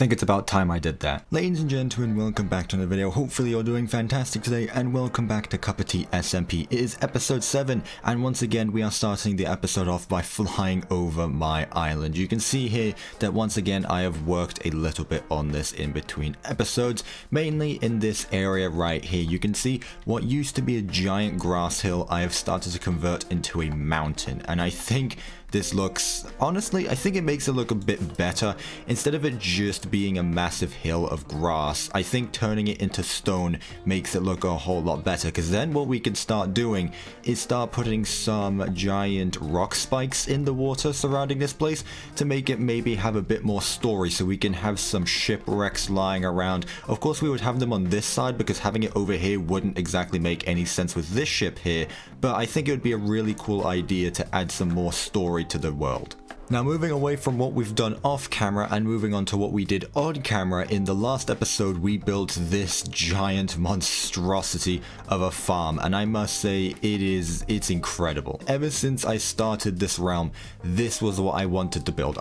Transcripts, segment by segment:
think it's about time I did that. Ladies and gentlemen, welcome back to another video. Hopefully you're doing fantastic today, and welcome back to CuppaTeaSMP. It is episode 7, and once again we are starting the episode off by flying over my island. You can see here that once again I have worked a little bit on this in between episodes, mainly in this area right here. You can see what used to be a giant grass hill I have started to convert into a mountain, and I think this looks, honestly, I think it makes it look a bit better. Instead of it just being a massive hill of grass, I think turning it into stone makes it look a whole lot better, because then what we can start doing is start putting some giant rock spikes in the water surrounding this place to make it maybe have a bit more story, so we can have some shipwrecks lying around. Of course we would have them on this side because having it over here wouldn't exactly make any sense with this ship here, but I think it would be a really cool idea to add some more story to the world. Now, moving away from what we've done off camera and moving on to what we did on camera, in the last episode we built this giant monstrosity of a farm, and I must say it's incredible. Ever since I started this realm, this was what I wanted to build.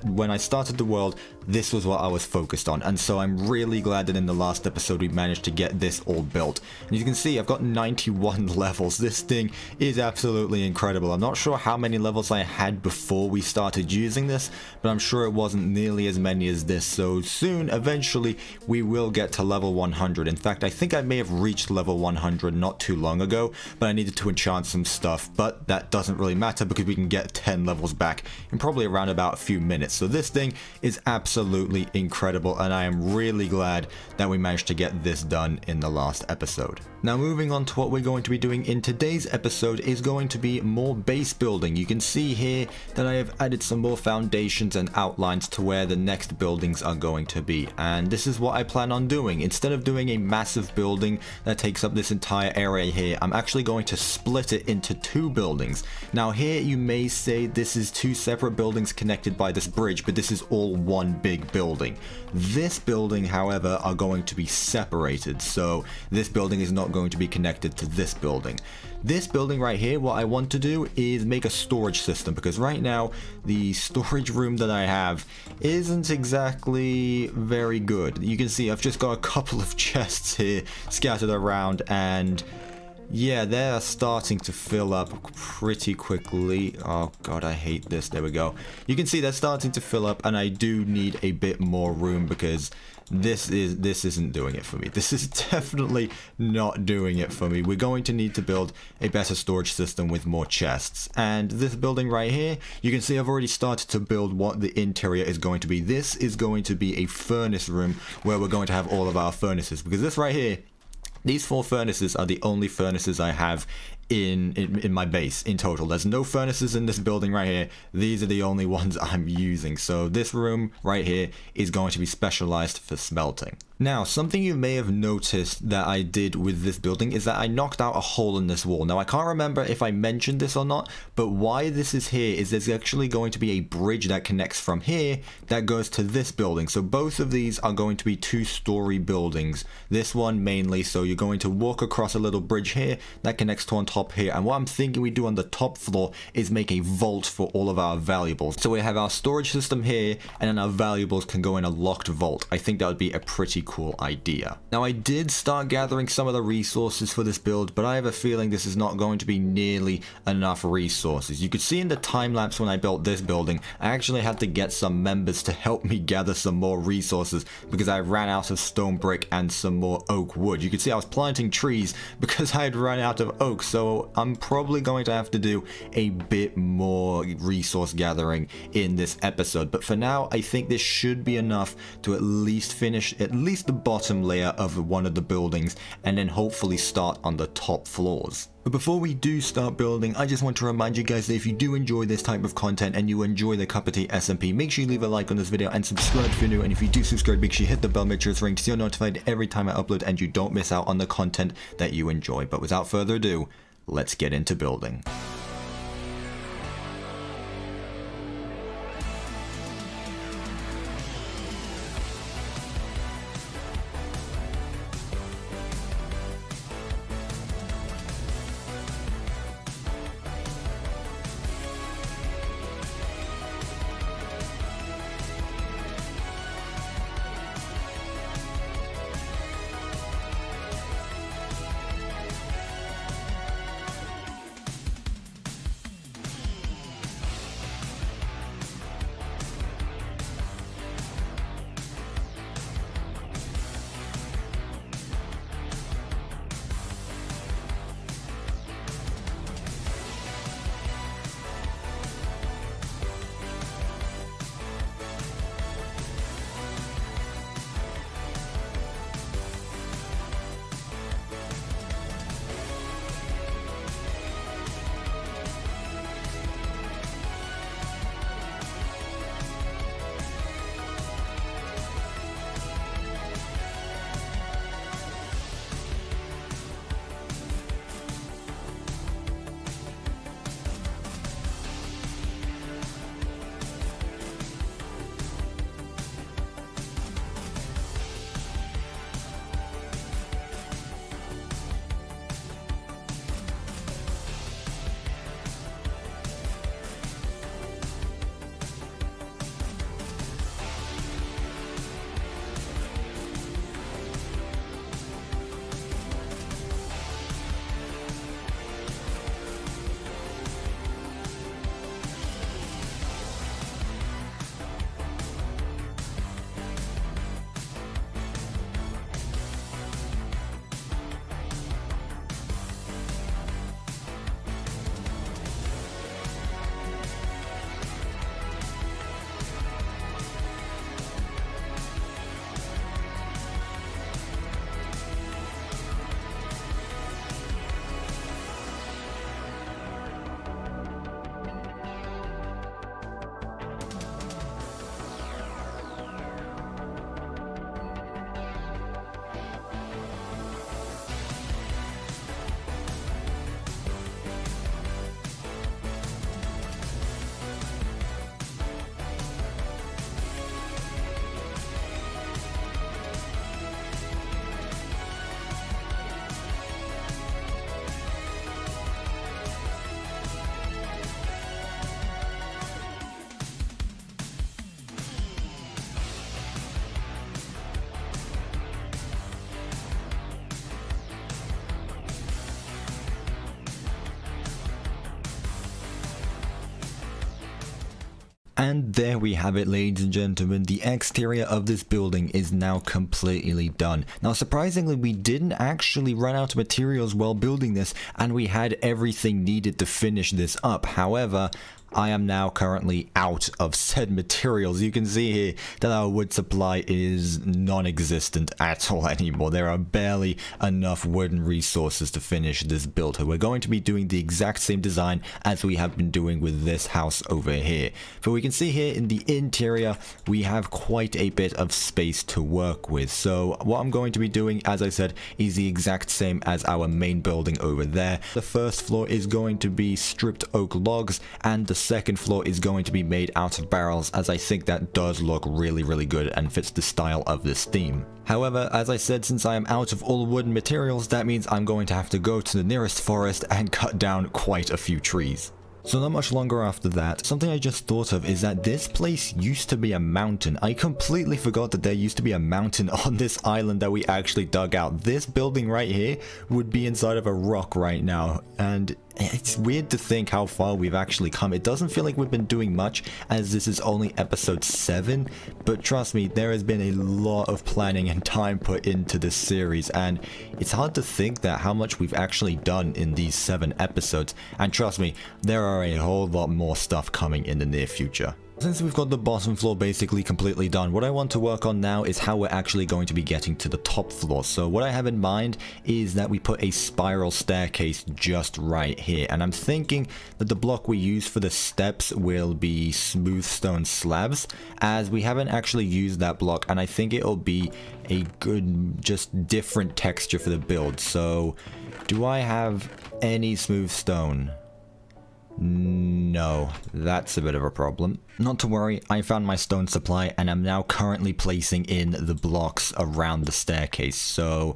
When I started the world, this was what I was focused on, and so I'm really glad that in the last episode we managed to get this all built. And you can see I've got 91 levels. This thing is absolutely incredible. I'm not sure how many levels I had before we started using this, but I'm sure it wasn't nearly as many as this, so soon, eventually, we will get to level 100. In fact, I think I may have reached level 100 not too long ago, but I needed to enchant some stuff, but that doesn't really matter because we can get 10 levels back in probably around about a few minutes. So this thing is absolutely incredible, and I am really glad that we managed to get this done in the last episode. Now, moving on to what we're going to be doing in today's episode is going to be more base building. You can see here that I have added some more foundations and outlines to where the next buildings are going to be, and this is what I plan on doing. Instead of doing a massive building that takes up this entire area here, I'm actually going to split it into 2 buildings. Now here you may say this is 2 separate buildings connected by this bridge, but this is all one big building. This building, however, are going to be separated, so this building is not going to be connected to this building. This building right here, what I want to do is make a storage system, because right now the storage room that I have isn't exactly very good. You can see I've just got a couple of chests here scattered around, and yeah, they're starting to fill up pretty quickly. Oh god, I hate this. There we go. You can see they're starting to fill up, and I do need a bit more room because this isn't doing it for me. This is definitely not doing it for me. We're going to need to build a better storage system with more chests. And this building right here, you can see I've already started to build what the interior is going to be. This is going to be a furnace room where we're going to have all of our furnaces, because this right here, these 4 furnaces are the only furnaces I have in my base in total. There's no furnaces in this building right here. These are the only ones I'm using. So this room right here is going to be specialized for smelting. Now, something you may have noticed that I did with this building is that I knocked out a hole in this wall. Now, I can't remember if I mentioned this or not, but why this is here is there's actually going to be a bridge that connects from here that goes to this building. So both of these are going to be 2-story buildings. This one mainly, so you're going to walk across a little bridge here that connects to on top here, and what I'm thinking we do on the top floor is make a vault for all of our valuables. So we have our storage system here, and then our valuables can go in a locked vault. I think that would be a pretty cool idea. Now, I did start gathering some of the resources for this build, but I have a feeling this is not going to be nearly enough resources. You could see in the time lapse when I built this building, I actually had to get some members to help me gather some more resources because I ran out of stone brick and some more oak wood. You could see I was planting trees because I had run out of oak, so I'm probably going to have to do a bit more resource gathering in this episode. But for now, I think this should be enough to at least finish at least the bottom layer of one of the buildings, and then hopefully start on the top floors. But before we do start building, I just want to remind you guys that if you do enjoy this type of content and you enjoy the CuppaTeaSMP, make sure you leave a like on this video and subscribe if you're new, and if you do subscribe, make sure you hit the bell, make sure it's ringed so you're notified every time I upload and you don't miss out on the content that you enjoy. But without further ado, let's get into building. And there we have it, ladies and gentlemen. The exterior of this building is now completely done. Now, surprisingly, we didn't actually run out of materials while building this, and we had everything needed to finish this up. However, I am now currently out of said materials. You can see here that our wood supply is non-existent at all anymore. There are barely enough wooden resources to finish this build. We're going to be doing the exact same design as we have been doing with this house over here. But we can see here in the interior, we have quite a bit of space to work with. So what I'm going to be doing, as I said, is the exact same as our main building over there. The first floor is going to be stripped oak logs, and the second floor is going to be made out of barrels, as I think that does look really good and fits the style of this theme. However, as I said, since I am out of all wooden materials, that means I'm going to have to go to the nearest forest and cut down quite a few trees. So not much longer after that, something I just thought of is that this place used to be a mountain. I completely forgot that there used to be a mountain on this island that we actually dug out. This building right here would be inside of a rock right now, and it's weird to think how far we've actually come. It doesn't feel like we've been doing much, as this is only episode 7, but trust me, there has been a lot of planning and time put into this series, and it's hard to think that how much we've actually done in these 7 episodes, and trust me, there are a whole lot more stuff coming in the near future. Since we've got the bottom floor basically completely done, what I want to work on now is how we're actually going to be getting to the top floor. So what I have in mind is that we put a spiral staircase just right here. And I'm thinking that the block we use for the steps will be smooth stone slabs, as we haven't actually used that block, and I think it'll be a good, just different texture for the build. So do I have any smooth stone? No, that's a bit of a problem. Not to worry, I found my stone supply and I'm now currently placing in the blocks around the staircase. So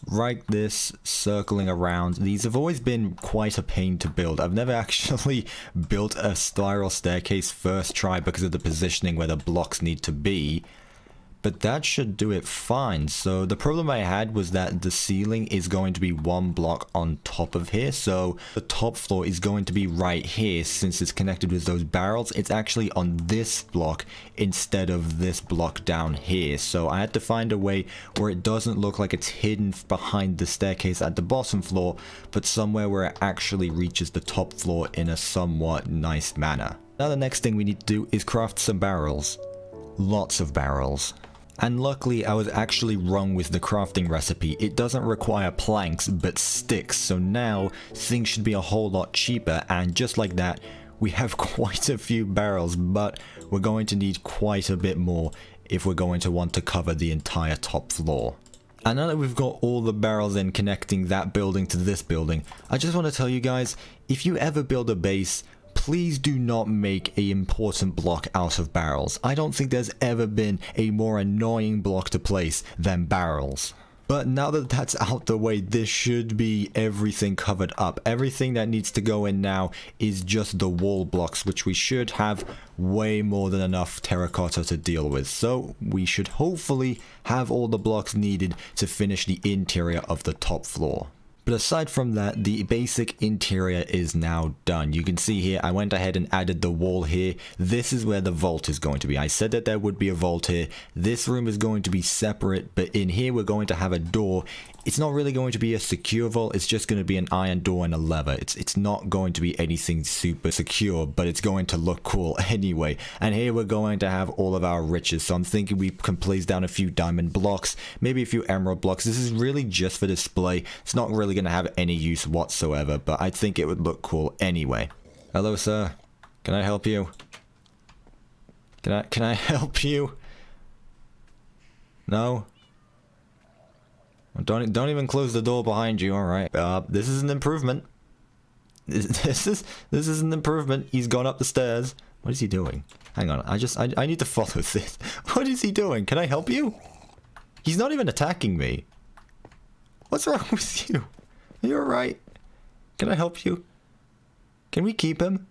right this, circling around. These have always been quite a pain to build. I've never actually built a spiral staircase first try because of the positioning where the blocks need to be. But that should do it fine. So the problem I had was that the ceiling is going to be one block on top of here. So the top floor is going to be right here. Since it's connected with those barrels, it's actually on this block instead of this block down here. So I had to find a way where it doesn't look like it's hidden behind the staircase at the bottom floor, but somewhere where it actually reaches the top floor in a somewhat nice manner. Now the next thing we need to do is craft some barrels. Lots of barrels. And luckily I was actually wrong with the crafting recipe. It doesn't require planks but sticks, so now things should be a whole lot cheaper, and just like that we have quite a few barrels, but we're going to need quite a bit more if we're going to want to cover the entire top floor. And now that we've got all the barrels in connecting that building to this building, I just want to tell you guys, if you ever build a base, please do not make an important block out of barrels. I don't think there's ever been a more annoying block to place than barrels. But now that that's out the way, this should be everything covered up. Everything that needs to go in now is just the wall blocks, which we should have way more than enough terracotta to deal with. So we should hopefully have all the blocks needed to finish the interior of the top floor. But aside from that, the basic interior is now done. You can see here, I went ahead and added the wall here. This is where the vault is going to be. I said that there would be a vault here. This room is going to be separate, but in here we're going to have a door. It's not really going to be a secure vault, it's just going to be an iron door and a lever. It's not going to be anything super secure, but it's going to look cool anyway. And here we're going to have all of our riches, so I'm thinking we can place down a few diamond blocks, maybe a few emerald blocks. This is really just for display. It's not really going to have any use whatsoever, but I think it would look cool anyway. Hello, sir. Can I help you? Can I help you? No? Don't even close the door behind you. All right. This is an improvement. This is an improvement. He's gone up the stairs. What is he doing? Hang on. I need to follow this. What is he doing? Can I help you? He's not even attacking me. What's wrong with you? Are you all right? Can I help you? Can we keep him?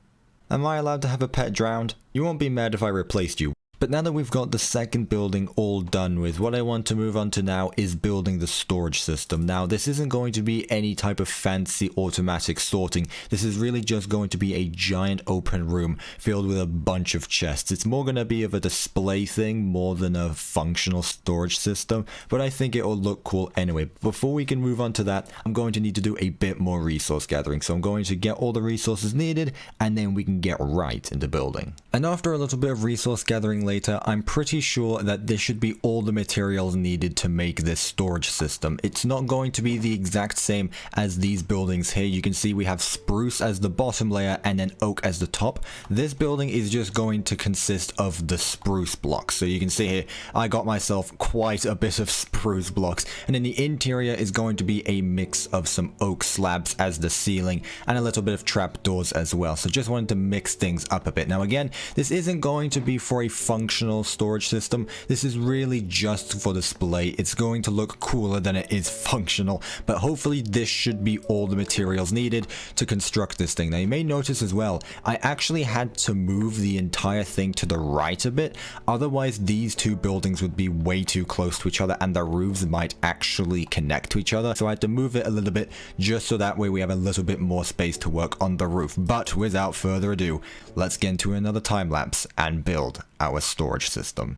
Am I allowed to have a pet drowned? You won't be mad if I replaced you. But now that we've got the second building all done with, what I want to move on to now is building the storage system. Now, this isn't going to be any type of fancy automatic sorting. This is really just going to be a giant open room filled with a bunch of chests. It's more going to be of a display thing more than a functional storage system, but I think it will look cool anyway. Before we can move on to that, I'm going to need to do a bit more resource gathering. So I'm going to get all the resources needed, and then we can get right into building. And after a little bit of resource gathering later, I'm pretty sure that this should be all the materials needed to make this storage system. It's not going to be the exact same as these buildings here. You can see we have spruce as the bottom layer and then oak as the top. This building is just going to consist of the spruce blocks. So you can see here, I got myself quite a bit of spruce blocks, and then the interior is going to be a mix of some oak slabs as the ceiling and a little bit of trapdoors as well. So just wanted to mix things up a bit. Now again, this isn't going to be for a functional storage system. This is really just for display. It's going to look cooler than it is functional, but hopefully this should be all the materials needed to construct this thing. Now you may notice as well, I actually had to move the entire thing to the right a bit, otherwise these two buildings would be way too close to each other and the roofs might actually connect to each other. So I had to move it a little bit just so that way we have a little bit more space to work on the roof. But without further ado, let's get into another time lapse and build our storage system.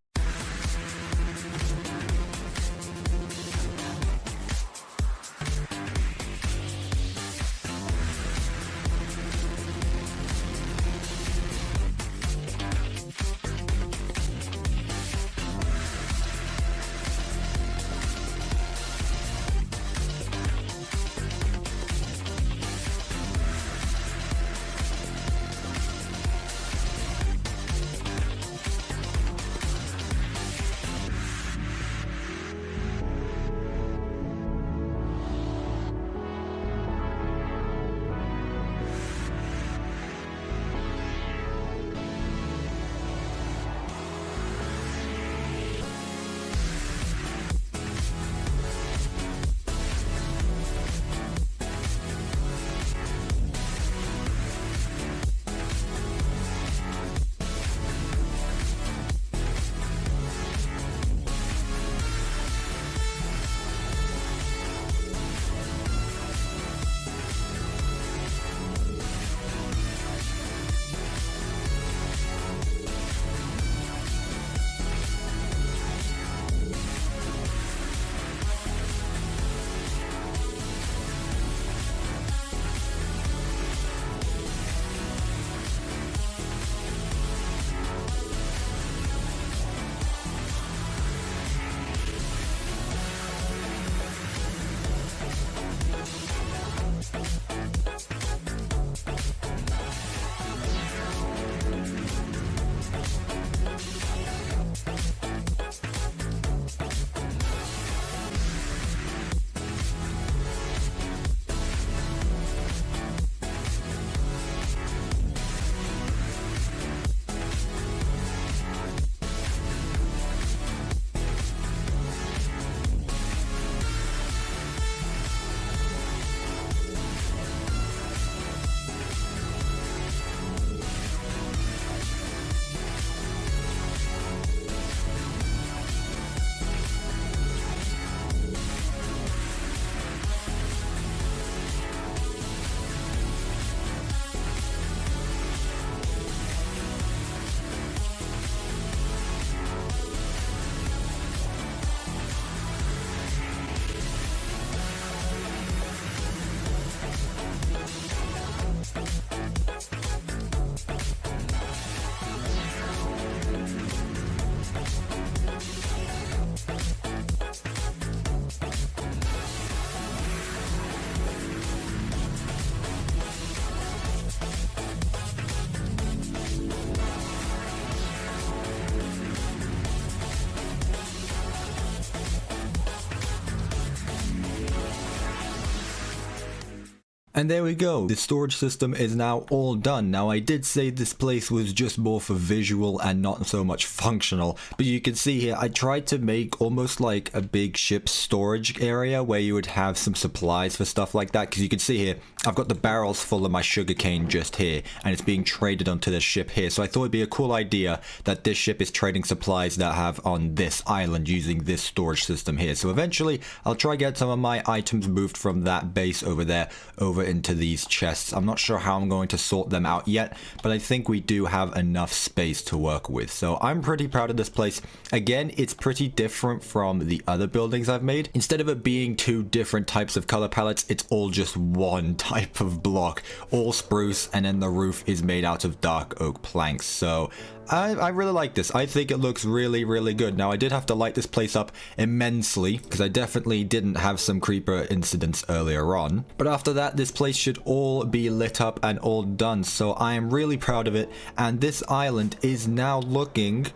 And there we go, the storage system is now all done. Now I did say this place was just more for visual and not so much functional, but you can see here I tried to make almost like a big ship storage area where you would have some supplies for stuff like that, because you can see here I've got the barrels full of my sugarcane just here and it's being traded onto the ship here. So I thought it'd be a cool idea that this ship is trading supplies that I have on this island using this storage system here. So eventually I'll try to get some of my items moved from that base over there over into these chests. I'm not sure how I'm going to sort them out yet, but I think we do have enough space to work with. So I'm pretty proud of this place. Again, it's pretty different from the other buildings I've made. Instead of it being two different types of color palettes, it's all just one type of block, all spruce, and then the roof is made out of dark oak planks. So I really like this. I think it looks really, really good. Now, I did have to light this place up immensely because I definitely didn't have some creeper incidents earlier on. But after that, this place should all be lit up and all done. So I am really proud of it. And this island is now looking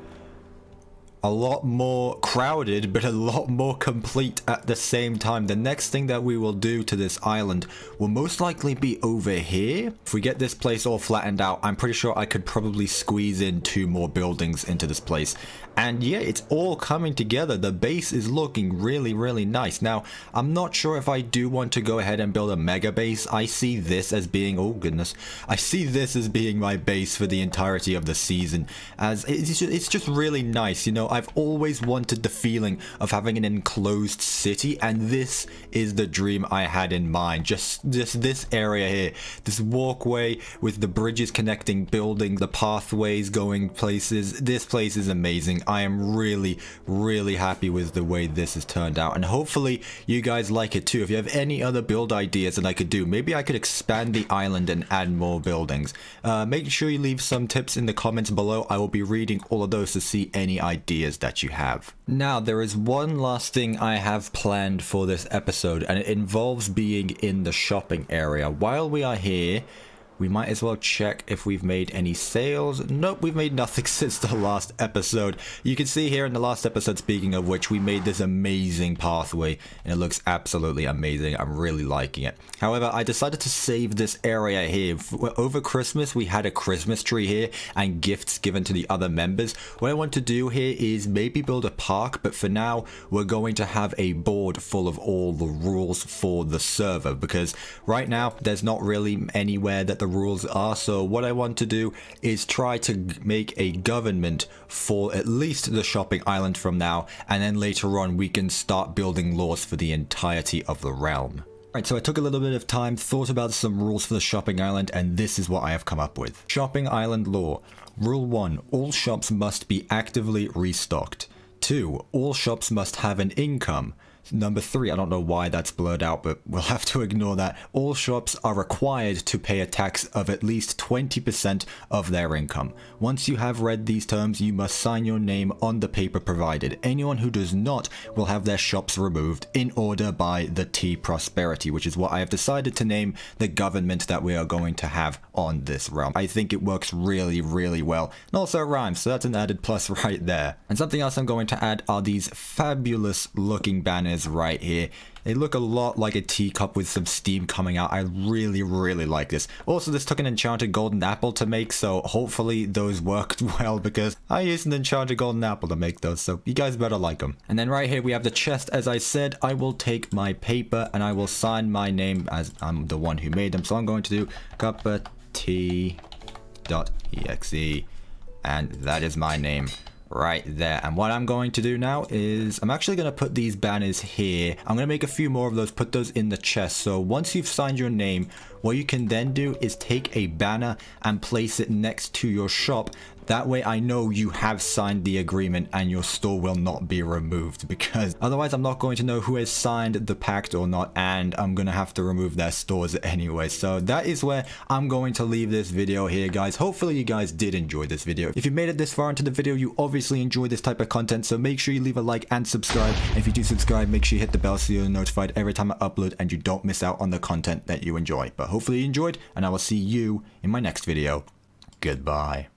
a lot more crowded, but a lot more complete at the same time. The next thing that we will do to this island will most likely be over here. If we get this place all flattened out, I'm pretty sure I could probably squeeze in 2 more buildings into this place. And yeah, it's all coming together. The base is looking really, really nice. Now, I'm not sure if I do want to go ahead and build a mega base. I see this as being, oh goodness, I see this as being my base for the entirety of the season, as it's just really nice. You know, I've always wanted the feeling of having an enclosed city, and this is the dream I had in mind. Just this area here, this walkway with the bridges connecting buildings, the pathways going places. This place is amazing. I am really, really happy with the way this has turned out, and hopefully you guys like it too. If you have any other build ideas that I could do, maybe I could expand the island and add more buildings. Make sure you leave some tips in the comments below. I will be reading all of those to see any ideas that you have. Now, there is one last thing I have planned for this episode, and it involves being in the shopping area. While we are here, we might as well check if we've made any sales. Nope, we've made nothing since the last episode. You can see here in the last episode, speaking of which, we made this amazing pathway, and it looks absolutely amazing. I'm really liking it. However, I decided to save this area here. Over Christmas, we had a Christmas tree here and gifts given to the other members. What I want to do here is maybe build a park, but for now, we're going to have a board full of all the rules for the server, because right now, there's not really anywhere that the rules are. So what I want to do is try to make a government for at least the shopping island from now, and then later on we can start building laws for the entirety of the realm. Right, so I took a little bit of time, thought about some rules for the shopping island, and this is what I have come up with. Shopping island law. Rule 1. All shops must be actively restocked. 2. All shops must have an income. Number 3, I don't know why that's blurred out, but we'll have to ignore that. All shops are required to pay a tax of at least 20% of their income. Once you have read these terms, you must sign your name on the paper provided. Anyone who does not will have their shops removed in order by the T Prosperity, which is what I have decided to name the government that we are going to have on this realm. I think it works really, really well. And also it rhymes, so that's an added plus right there. And something else I'm going to add are these fabulous looking banners right here. They look a lot like a teacup with some steam coming out. I really, really like this. Also, this took an enchanted golden apple to make, so hopefully those worked well, because I used an enchanted golden apple to make those, so you guys better like them. And then right here we have the chest. As I said, I will take my paper and I will sign my name as I'm the one who made them. So I'm going to do CuppaTeaExe, and that is my name right there. And what I'm going to do now is I'm actually going to put these banners here. I'm going to make a few more of those, put those in the chest. So once you've signed your name, what you can then do is take a banner and place it next to your shop. That way I know you have signed the agreement and your store will not be removed, because otherwise I'm not going to know who has signed the pact or not, and I'm going to have to remove their stores anyway. So that is where I'm going to leave this video here, guys. Hopefully you guys did enjoy this video. If you made it this far into the video, you obviously enjoy this type of content, so make sure you leave a like and subscribe. And if you do subscribe, make sure you hit the bell so you're notified every time I upload and you don't miss out on the content that you enjoy. But hopefully you enjoyed, and I will see you in my next video. Goodbye.